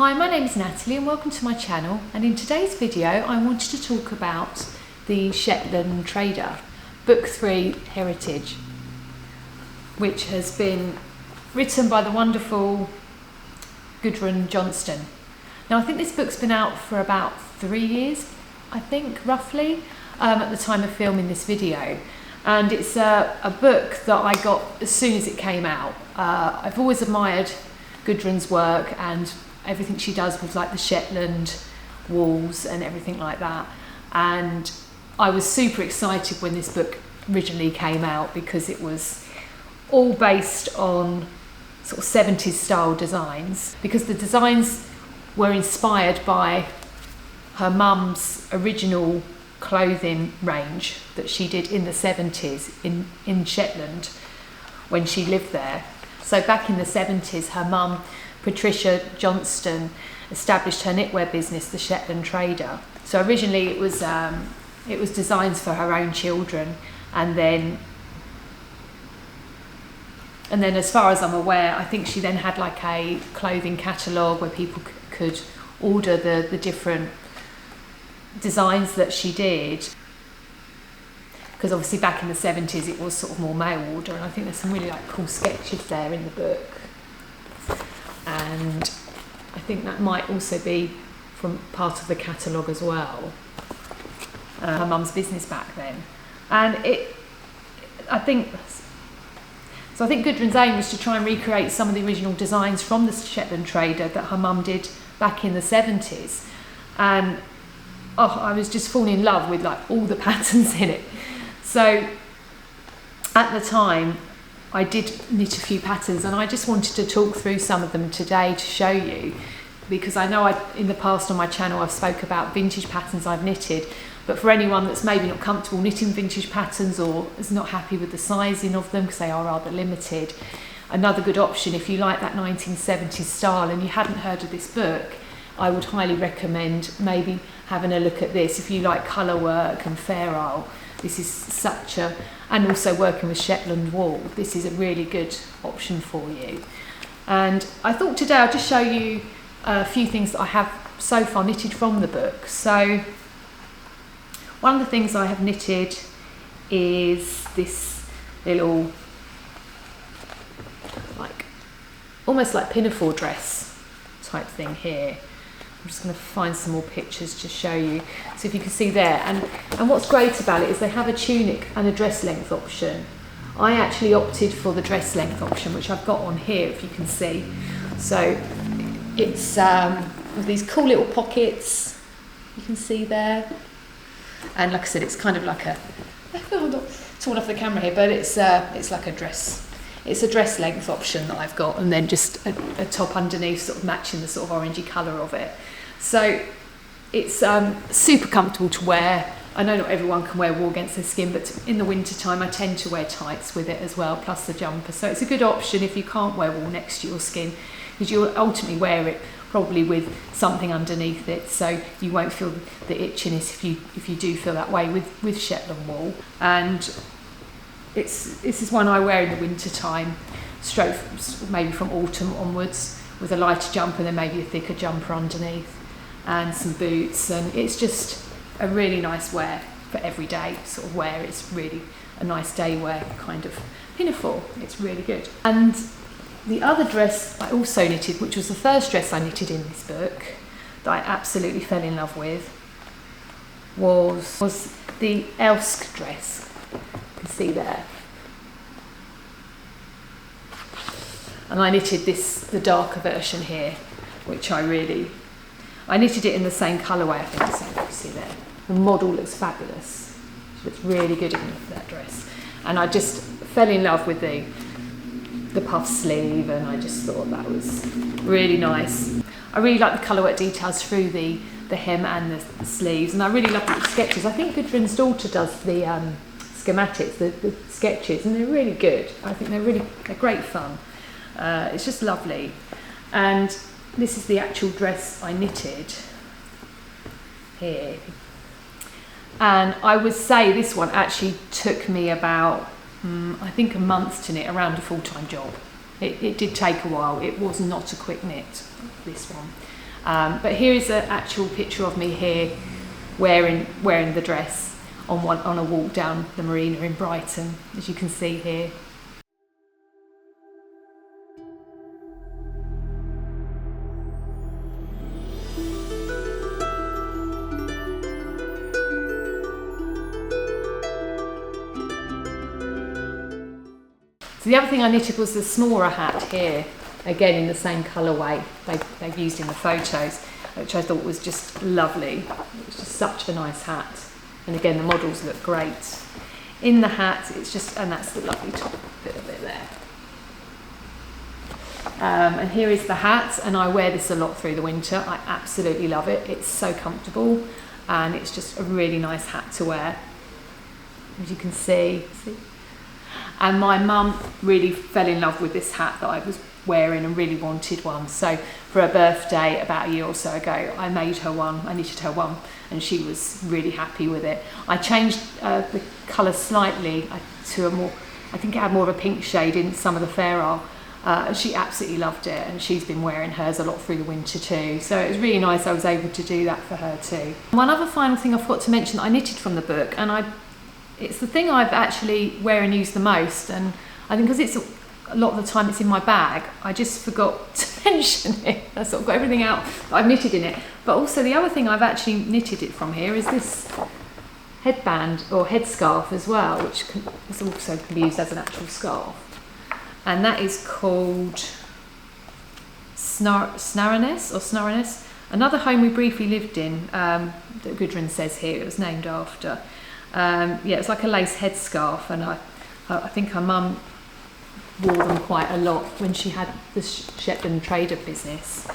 Hi, my name is Natalie and welcome to my channel, and in today's video I wanted to talk about the Shetland Trader Book 3 Heritage, which has been written by the wonderful Gudrun. Now I think this book's been out for about 3 years, I think, roughly, at the time of filming this video. And it's a book that I got as soon as it came out. I've always admired Gudrun's work and everything she does with like the Shetland wools and everything like that. And I was super excited when this book originally came out because it was all based on sort of 70s style designs, because the designs were inspired by her mum's original clothing range that she did in the 70s in Shetland when she lived there. So back in the 70s, her mum, Patricia Johnston, established her knitwear business, the Shetland Trader. So originally it was designs for her own children, and then as far as I'm aware, I think she then had like a clothing catalogue where people could order the different designs that she did, because obviously back in the 70s it was sort of more mail order, and I think there's some really like cool sketches there in the book, and I think that might also be from part of the catalogue as well, her mum's business back then. And I think Gudrun's aim was to try and recreate some of the original designs from the Shetland Trader that her mum did back in the 70s, and I was just falling in love with like all the patterns in it. So at the time I did knit a few patterns, and I just wanted to talk through some of them today to show you, because I know in the past on my channel I've spoke about vintage patterns I've knitted, but for anyone that's maybe not comfortable knitting vintage patterns or is not happy with the sizing of them because they are rather limited, another good option if you like that 1970s style and you hadn't heard of this book, I would highly recommend maybe having a look at this. If you like colour work and fair isle, this is and also working with Shetland wool, this is a really good option for you. And I thought today I'll just show you a few things that I have so far knitted from the book. So one of the things I have knitted is this little, like, almost like pinafore dress type thing here. I'm just going to find some more pictures to show you. So if you can see there, and what's great about it is they have a tunic and a dress length option. I actually opted for the dress length option, which I've got on here, if you can see. So it's with these cool little pockets, you can see there. And like I said, it's kind of like torn off the camera here, but it's like a dress. It's a dress length option that I've got, and then just a top underneath, sort of matching the sort of orangey colour of it. So it's super comfortable to wear. I know not everyone can wear wool against their skin, but in the winter time I tend to wear tights with it as well, plus the jumper. So it's a good option if you can't wear wool next to your skin, because you'll ultimately wear it probably with something underneath it, so you won't feel the itchiness if you do feel that way with Shetland wool. And this is one I wear in the winter time, straight maybe from autumn onwards, with a lighter jumper and then maybe a thicker jumper underneath and some boots, and it's just a really nice wear for everyday sort of wear. It's really a nice day wear kind of pinafore. It's really good. And the other dress I also knitted, which was the first dress I knitted in this book that I absolutely fell in love with, was the Elsk dress. You can see there. And I knitted the darker version here, which I knitted it in the same colourway, I think, so you can see there. The model looks fabulous. She looks really good in that dress. And I just fell in love with the puff sleeve, and I just thought that was really nice. I really like the colourwork details through the hem and the sleeves, and I really love the sketches. I think Gudrun's daughter does the schematics, the sketches, and they're really good. I think they're great fun. It's just lovely. And this is the actual dress I knitted here. And I would say this one actually took me about I think a month to knit around a full-time job. It did take a while. It was not a quick knit, this one. But here is an actual picture of me here wearing the dress on a walk down the marina in Brighton, as you can see here. So the other thing I knitted was the Snorer hat here, again in the same colourway they've used in the photos, which I thought was just lovely. It was just such a nice hat, and again the models look great in the hat. It's just, and that's the lovely top bit of it there. And here is the hat, and I wear this a lot through the winter. I absolutely love it. It's so comfortable, and it's just a really nice hat to wear, as you can see. And my mum really fell in love with this hat that I was wearing and really wanted one. So for her birthday about a year or so ago, I made her one, I knitted her one, and she was really happy with it. I changed the colour slightly to a more, I think it had more of a pink shade in some of the fairer. She absolutely loved it, and she's been wearing hers a lot through the winter too. So it was really nice I was able to do that for her too. One other final thing I forgot to mention that I knitted from the book, and it's the thing I've actually wear and use the most, and I think because it's a lot of the time it's in my bag, I just forgot to mention it. I sort of got everything out that I've knitted in it. But also the other thing I've actually knitted it from here is this headband or headscarf as well, which is also can be used as an actual scarf. And that is called Snareness. Another home we briefly lived in, that Gudrun says here, it was named after. Yeah, it's like a lace headscarf, and I think her mum wore them quite a lot when she had the Shetland trader business.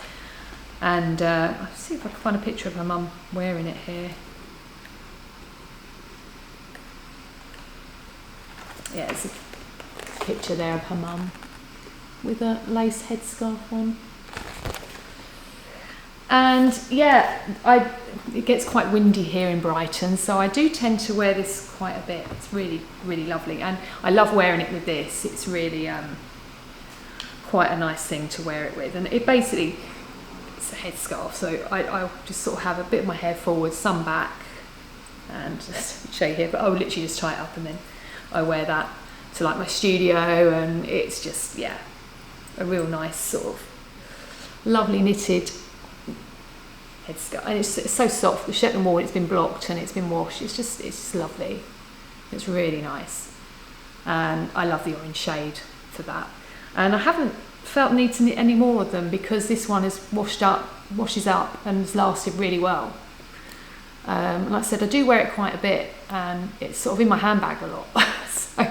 And I'll see if I can find a picture of her mum wearing it here. Yeah, it's a picture there of her mum with a lace headscarf on. And yeah, it gets quite windy here in Brighton, so I do tend to wear this quite a bit. It's really, really lovely, and I love wearing it with this. It's really quite a nice thing to wear it with, and it basically, it's a headscarf, so I just sort of have a bit of my hair forward, some back, and just show you here, but I will literally just tie it up, and then I wear that to like my studio, and it's just, yeah, a real nice sort of lovely knitted headscarf, and it's so soft. The Shetland wool, it's been blocked and it's been washed. It's just lovely. It's really nice, and I love the orange shade for that. And I haven't felt the need to knit any more of them because this one is washes up, and has lasted really well. Like I said, I do wear it quite a bit, and it's sort of in my handbag a lot. So,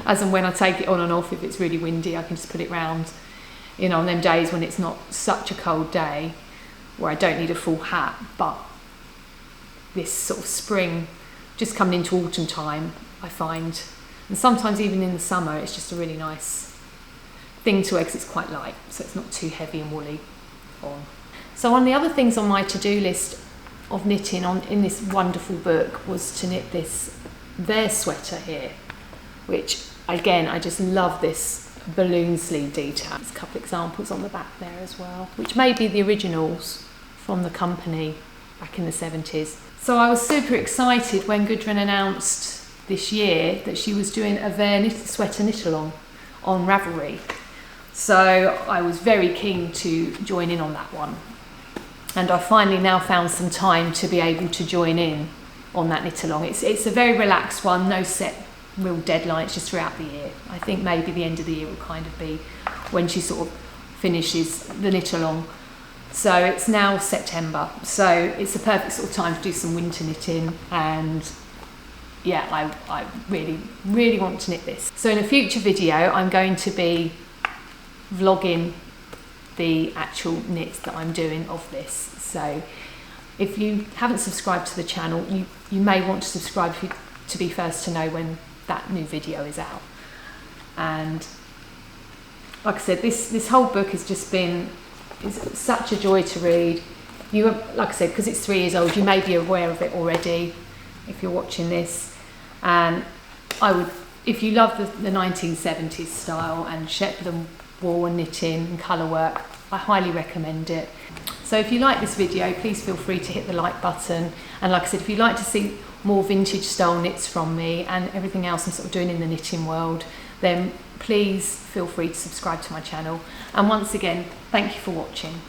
as and when I take it on and off, if it's really windy, I can just put it round. You know, on them days when it's not such a cold day, where I don't need a full hat, but this sort of spring, just coming into autumn time, I find, and sometimes even in the summer, it's just a really nice thing to wear because it's quite light, so it's not too heavy and woolly on. So one of the other things on my to-do list of knitting in this wonderful book was to knit this Vair sweater here, which again, I just love this balloon sleeve detail. There's a couple of examples on the back there as well, which may be the originals from the company back in the 70s. So I was super excited when Gudrun announced this year that she was doing a Vair Sweater knit-along on Ravelry. So I was very keen to join in on that one. And I finally now found some time to be able to join in on that knit-along. It's a very relaxed one, no set real deadline, it's just throughout the year. I think maybe the end of the year will kind of be when she sort of finishes the knit-along. So it's now September, so it's a perfect sort of time to do some winter knitting, and yeah, I really, really want to knit this. So in a future video, I'm going to be vlogging the actual knits that I'm doing of this. So if you haven't subscribed to the channel, you may want to subscribe to be first to know when that new video is out. And like I said, this whole book has just been, it's such a joy to read. Like I said, because it's 3 years old, you may be aware of it already if you're watching this. And I would, if you love the 1970s style and Shetland wool and knitting and colour work, I highly recommend it. So if you like this video, please feel free to hit the like button. And like I said, if you'd like to see more vintage style knits from me and everything else I'm sort of doing in the knitting world, then please feel free to subscribe to my channel. And once again, thank you for watching.